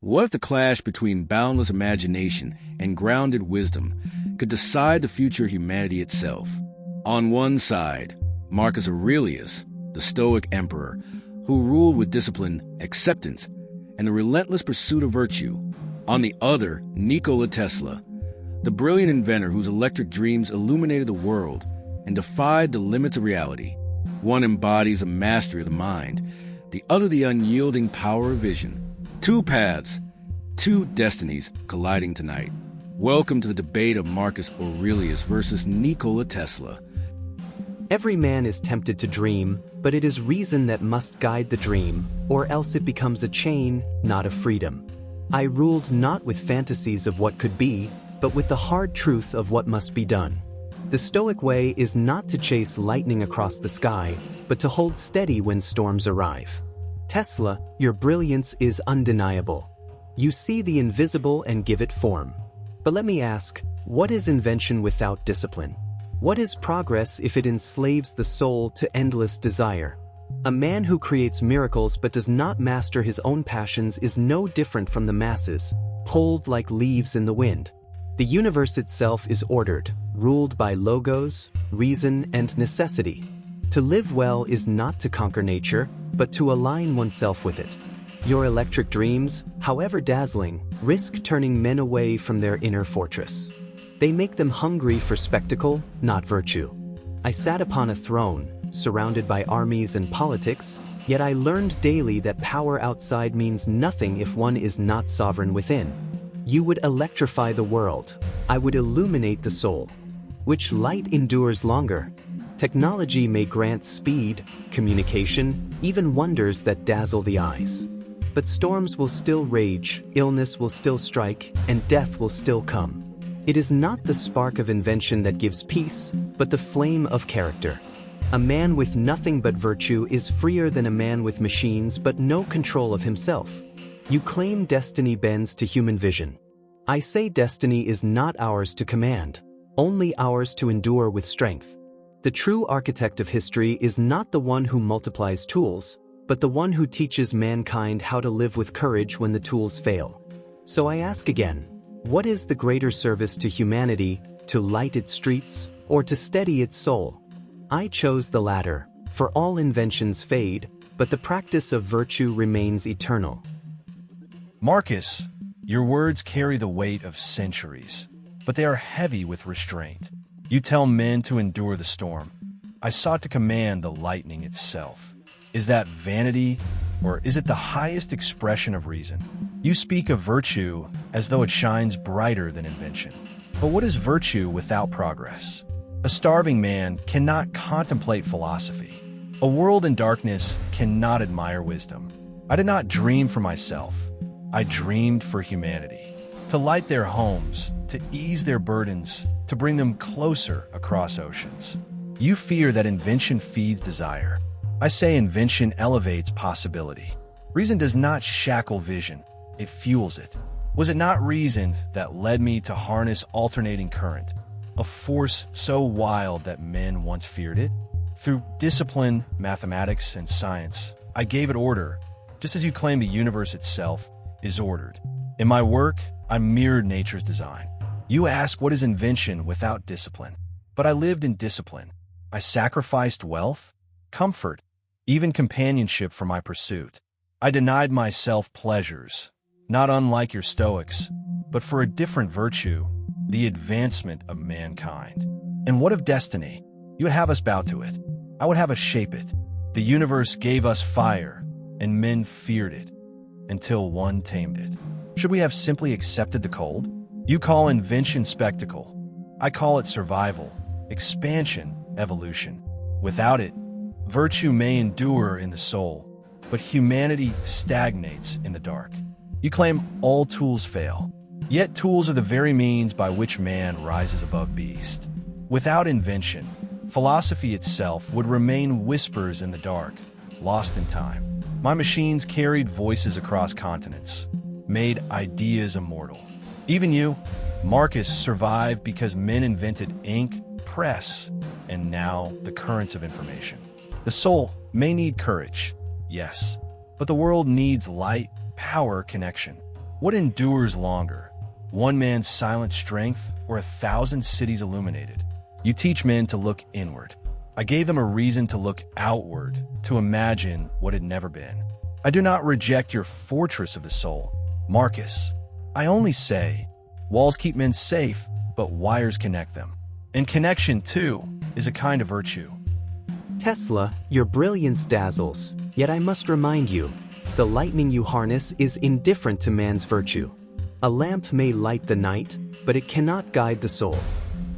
What if the clash between boundless imagination and grounded wisdom could decide the future of humanity itself? On one side, Marcus Aurelius, the Stoic emperor, who ruled with discipline, acceptance, and the relentless pursuit of virtue. On the other, Nikola Tesla, the brilliant inventor whose electric dreams illuminated the world and defied the limits of reality. One embodies a mastery of the mind, the other the unyielding power of vision. Two paths, two destinies colliding tonight. Welcome to the debate of Marcus Aurelius versus Nikola Tesla. Every man is tempted to dream, but it is reason that must guide the dream, or else it becomes a chain, not a freedom. I ruled not with fantasies of what could be, but with the hard truth of what must be done. The Stoic way is not to chase lightning across the sky, but to hold steady when storms arrive. Tesla, your brilliance is undeniable. You see the invisible and give it form. But let me ask, what is invention without discipline? What is progress if it enslaves the soul to endless desire? A man who creates miracles but does not master his own passions is no different from the masses, pulled like leaves in the wind. The universe itself is ordered, ruled by logos, reason, and necessity. To live well is not to conquer nature, but to align oneself with it. Your electric dreams, however dazzling, risk turning men away from their inner fortress. They make them hungry for spectacle, not virtue. I sat upon a throne, surrounded by armies and politics, yet I learned daily that power outside means nothing if one is not sovereign within. You would electrify the world. I would illuminate the soul. Which light endures longer? Technology may grant speed, communication, even wonders that dazzle the eyes. But storms will still rage, illness will still strike, and death will still come. It is not the spark of invention that gives peace, but the flame of character. A man with nothing but virtue is freer than a man with machines but no control of himself. You claim destiny bends to human vision. I say destiny is not ours to command, only ours to endure with strength. The true architect of history is not the one who multiplies tools, but the one who teaches mankind how to live with courage when the tools fail. So I ask again, what is the greater service to humanity, to light its streets, or to steady its soul? I chose the latter, for all inventions fade, but the practice of virtue remains eternal. Marcus, your words carry the weight of centuries, but they are heavy with restraint. You tell men to endure the storm. I sought to command the lightning itself. Is that vanity, or is it the highest expression of reason? You speak of virtue as though it shines brighter than invention. But what is virtue without progress? A starving man cannot contemplate philosophy. A world in darkness cannot admire wisdom. I did not dream for myself. I dreamed for humanity. To light their homes, to ease their burdens, to bring them closer across oceans. You fear that invention feeds desire. I say invention elevates possibility. Reason does not shackle vision, it fuels it. Was it not reason that led me to harness alternating current, a force so wild that men once feared it? Through discipline, mathematics, and science, I gave it order, just as you claim the universe itself is ordered. In my work, I mirrored nature's design. You ask what is invention without discipline, but I lived in discipline. I sacrificed wealth, comfort, even companionship for my pursuit. I denied myself pleasures, not unlike your Stoics, but for a different virtue, the advancement of mankind. And what of destiny? You would have us bow to it. I would have us shape it. The universe gave us fire, and men feared it, until one tamed it. Should we have simply accepted the cold? You call invention spectacle. I call it survival, expansion, evolution. Without it, virtue may endure in the soul, but humanity stagnates in the dark. You claim all tools fail, yet tools are the very means by which man rises above beast. Without invention, philosophy itself would remain whispers in the dark, lost in time. My machines carried voices across continents, made ideas immortal. Even you, Marcus, survived because men invented ink, press, and now the currents of information. The soul may need courage, yes, but the world needs light, power, connection. What endures longer? One man's silent strength or 1,000 cities illuminated? You teach men to look inward. I gave them a reason to look outward, to imagine what had never been. I do not reject your fortress of the soul, Marcus. I only say, walls keep men safe, but wires connect them. And connection, too, is a kind of virtue. Tesla, your brilliance dazzles, yet I must remind you, the lightning you harness is indifferent to man's virtue. A lamp may light the night, but it cannot guide the soul.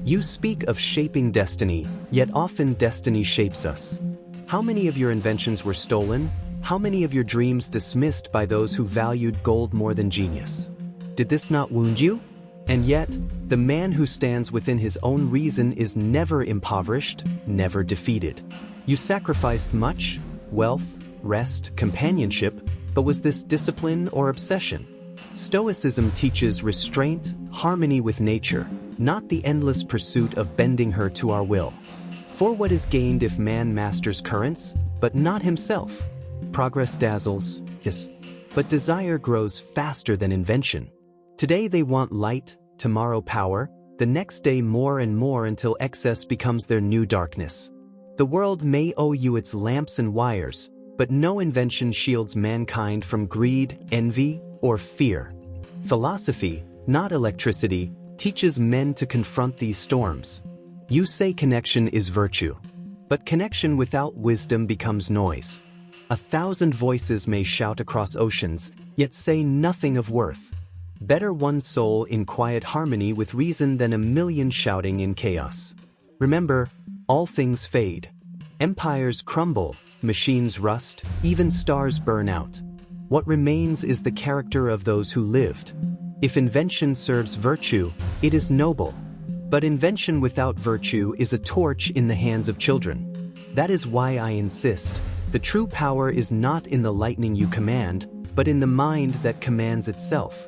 You speak of shaping destiny, yet often destiny shapes us. How many of your inventions were stolen? How many of your dreams dismissed by those who valued gold more than genius? Did this not wound you? And yet, the man who stands within his own reason is never impoverished, never defeated. You sacrificed much, wealth, rest, companionship, but was this discipline or obsession? Stoicism teaches restraint, harmony with nature, not the endless pursuit of bending her to our will. For what is gained if man masters currents, but not himself? Progress dazzles, yes, but desire grows faster than invention. Today they want light, tomorrow power, the next day more and more until excess becomes their new darkness. The world may owe you its lamps and wires, but no invention shields mankind from greed, envy, or fear. Philosophy, not electricity, teaches men to confront these storms. You say connection is virtue, but connection without wisdom becomes noise. 1,000 voices may shout across oceans, yet say nothing of worth. Better one soul in quiet harmony with reason than 1,000,000 shouting in chaos. Remember, all things fade. Empires crumble, machines rust, even stars burn out. What remains is the character of those who lived. If invention serves virtue, it is noble. But invention without virtue is a torch in the hands of children. That is why I insist, the true power is not in the lightning you command, but in the mind that commands itself.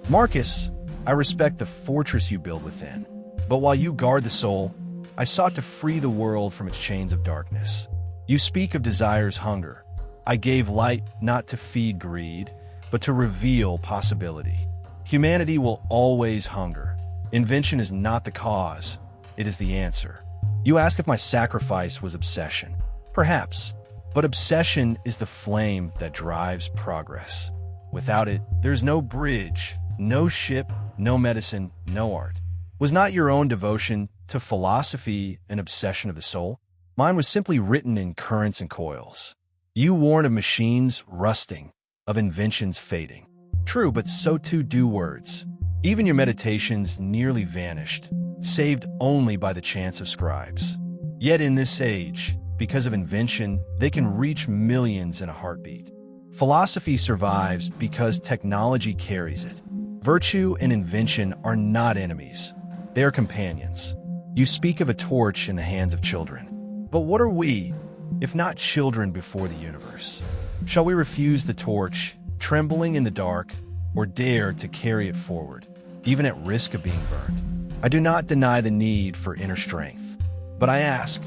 Marcus, I respect the fortress you build within, but while you guard the soul, I sought to free the world from its chains of darkness. You speak of desire's hunger. I gave light not to feed greed, but to reveal possibility. Humanity will always hunger. Invention is not the cause, it is the answer. You ask if my sacrifice was obsession. Perhaps, but obsession is the flame that drives progress. Without it, there's no bridge, no ship, no medicine, no art. Was not your own devotion to philosophy an obsession of the soul? Mine was simply written in currents and coils. You warn of machines rusting, of inventions fading. True, but so too do words. Even your meditations nearly vanished, saved only by the chance of scribes. Yet in this age, because of invention, they can reach millions in a heartbeat. Philosophy survives because technology carries it. Virtue and invention are not enemies. They are companions. You speak of a torch in the hands of children. But what are we, if not children before the universe? Shall we refuse the torch, trembling in the dark, or dare to carry it forward, even at risk of being burned? I do not deny the need for inner strength. But I ask,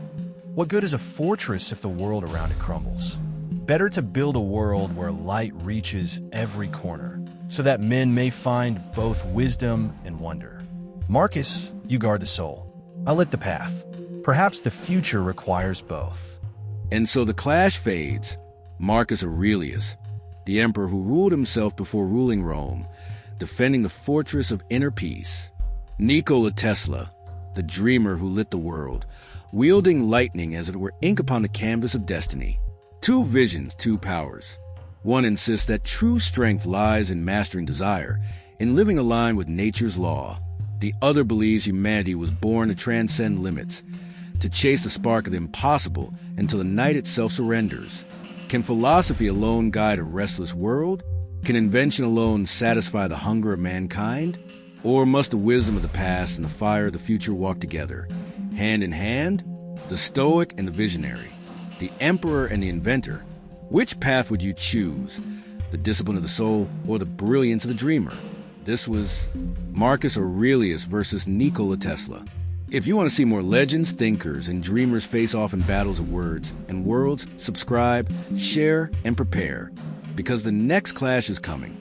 what good is a fortress if the world around it crumbles? Better to build a world where light reaches every corner, so that men may find both wisdom and wonder. Marcus, you guard the soul. I lit the path. Perhaps the future requires both. And so the clash fades. Marcus Aurelius, the emperor who ruled himself before ruling Rome, defending the fortress of inner peace. Nikola Tesla, the dreamer who lit the world, wielding lightning as it were ink upon the canvas of destiny. Two visions, two powers. One insists that true strength lies in mastering desire, in living aligned with nature's law. The other believes humanity was born to transcend limits, to chase the spark of the impossible until the night itself surrenders. Can philosophy alone guide a restless world? Can invention alone satisfy the hunger of mankind? Or must the wisdom of the past and the fire of the future walk together, hand in hand? The Stoic and the visionary, the emperor and the inventor. Which path would you choose? The discipline of the soul or the brilliance of the dreamer? This was Marcus Aurelius versus Nikola Tesla. If you want to see more legends, thinkers, and dreamers face off in battles of words and worlds, subscribe, share, and prepare, because the next clash is coming.